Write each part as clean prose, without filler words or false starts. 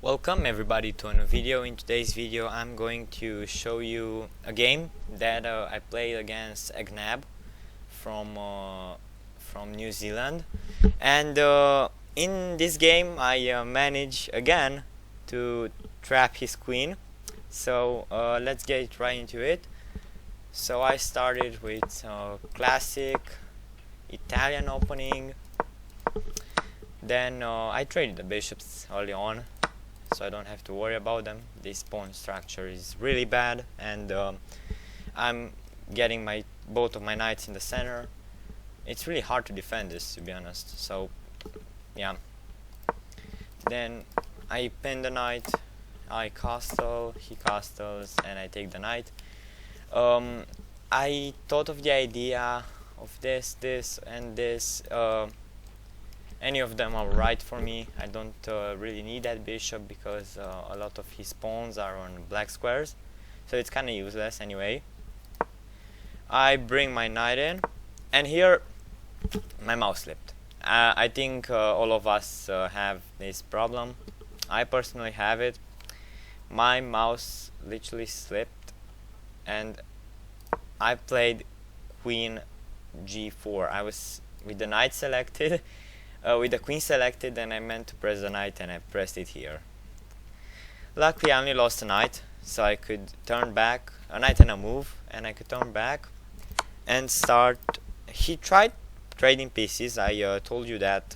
Welcome everybody to a new video. In today's video I'm going to show you a game that I played against Agnab from New Zealand, and in this game I managed again to trap his queen. So let's get right into it. So I started with classic Italian opening. Then I traded the bishops early on, so I don't have to worry about them. This pawn structure is really bad, and I'm getting both of my knights in the center. It's really hard to defend this, to be honest. So yeah. Then I pin the knight, I castle, he castles, and I take the knight. I thought of the idea of this, and this. Any of them are right for me. I don't really need that bishop because a lot of his pawns are on black squares, so it's kind of useless anyway. I bring my knight in, and here my mouse slipped. I think all of us have this problem. I personally have it. My mouse literally slipped, and I played queen g4. I was with the knight selected. With the queen selected, and I meant to press the knight, and I pressed it here. Luckily I only lost a knight, so I could turn back, a knight and a move, and I could turn back and start. He tried trading pieces. I told you that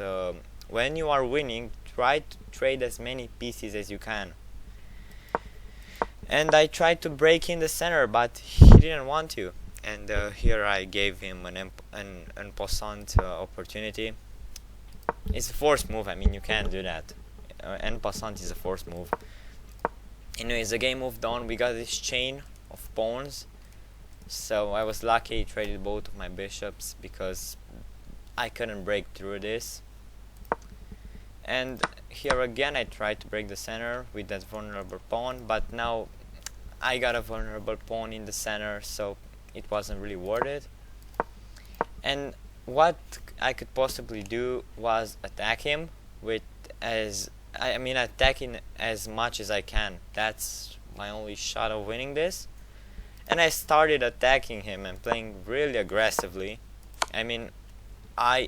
when you are winning, try to trade as many pieces as you can. And I tried to break in the center, but he didn't want to, and here I gave him an en passant opportunity. It's a forced move. I mean, you can't do that. En passant is a forced move. Anyways, the game moved on. We got this chain of pawns, so I was lucky I traded both of my bishops because I couldn't break through this. And here again I tried to break the center with that vulnerable pawn, but now I got a vulnerable pawn in the center, so it wasn't really worth it. And what I could possibly do was attack him with attacking as much as I can. That's my only shot of winning this. And I started attacking him and playing really aggressively. I mean, I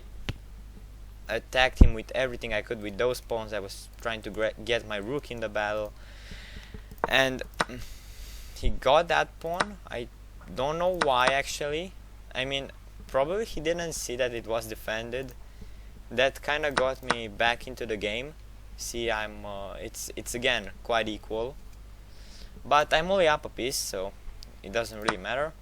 attacked him with everything I could with those pawns. I was trying to get my rook in the battle, and he got that pawn. I don't know why, actually. I mean, probably he didn't see that it was defended. That kind of got me back into the game. See, it's again quite equal, but I'm only up a piece, so it doesn't really matter.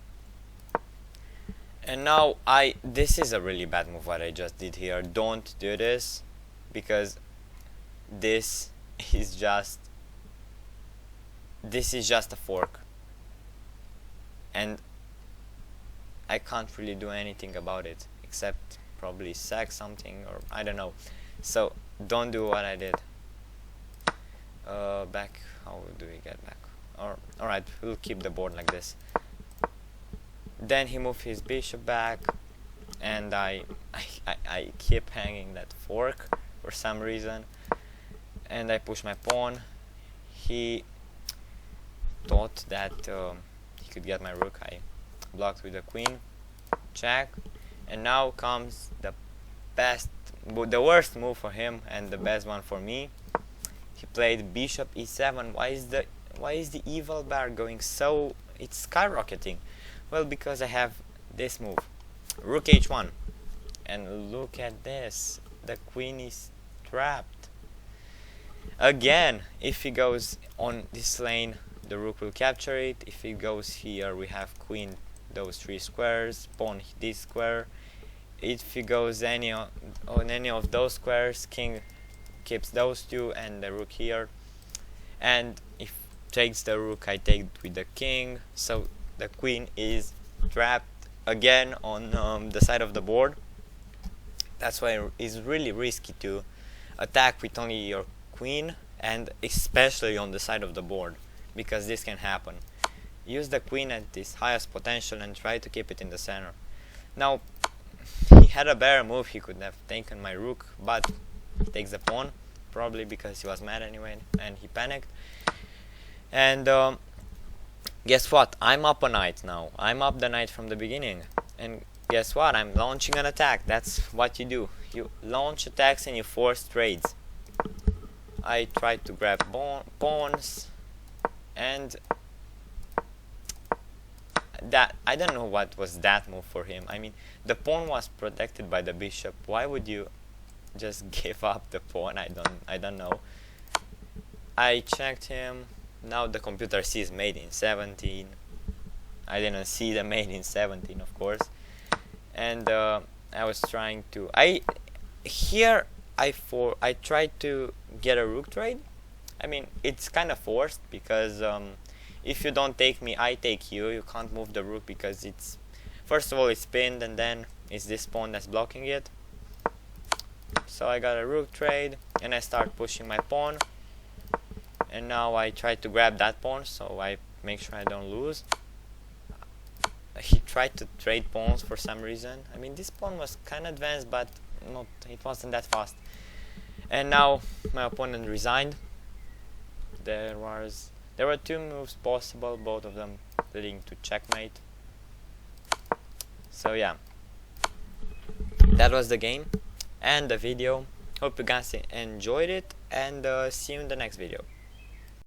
And now this is a really bad move what I just did here. Don't do this, because this is just a fork, and I can't really do anything about it except probably sack something, or I don't know. So don't do what I did. Back, how do we get back? Alright, we'll keep the board like this. Then he moved his bishop back, and I keep hanging that fork for some reason, and I push my pawn. He thought that he could get my rook. I blocked with the queen, check, and now comes the worst move for him and the best one for me. He played bishop e7. Why is the evil bar going so? It's skyrocketing. Well, because I have this move, rook h1, and look at this. The queen is trapped. Again, if he goes on this lane, the rook will capture it. If he goes here, we have queen those three squares, pawn this square. If he goes on any of those squares, king keeps those two and the rook here. And if takes the rook, I take it with the king. So the queen is trapped again on the side of the board. That's why it's really risky to attack with only your queen, and especially on the side of the board, because this can happen. Use the queen at its highest potential and try to keep it in the center. Now, he had a better move. He could have taken my rook, but takes the pawn. probably because he was mad anyway and he panicked. And guess what? I'm up a knight now. I'm up the knight from the beginning. And guess what? I'm launching an attack. That's what you do. You launch attacks and you force trades. I tried to grab pawns, and that, I don't know what was that move for him. I mean, the pawn was protected by the bishop. Why would you just give up the pawn? I don't know. I checked him. Now the computer sees mate in 17. I didn't see the mate in 17, of course. And I was trying to I tried to get a rook trade. I mean, it's kind of forced because if you don't take me, I take you. You can't move the rook because it's, first of all, it's pinned, and then it's this pawn that's blocking it. So I got a rook trade, and I start pushing my pawn. And now I try to grab that pawn, so I make sure I don't lose. He tried to trade pawns for some reason. I mean, this pawn was kind of advanced, but it wasn't that fast. And now my opponent resigned. There were two moves possible, both of them leading to checkmate. So yeah, that was the game and the video. Hope you guys enjoyed it, and see you in the next video.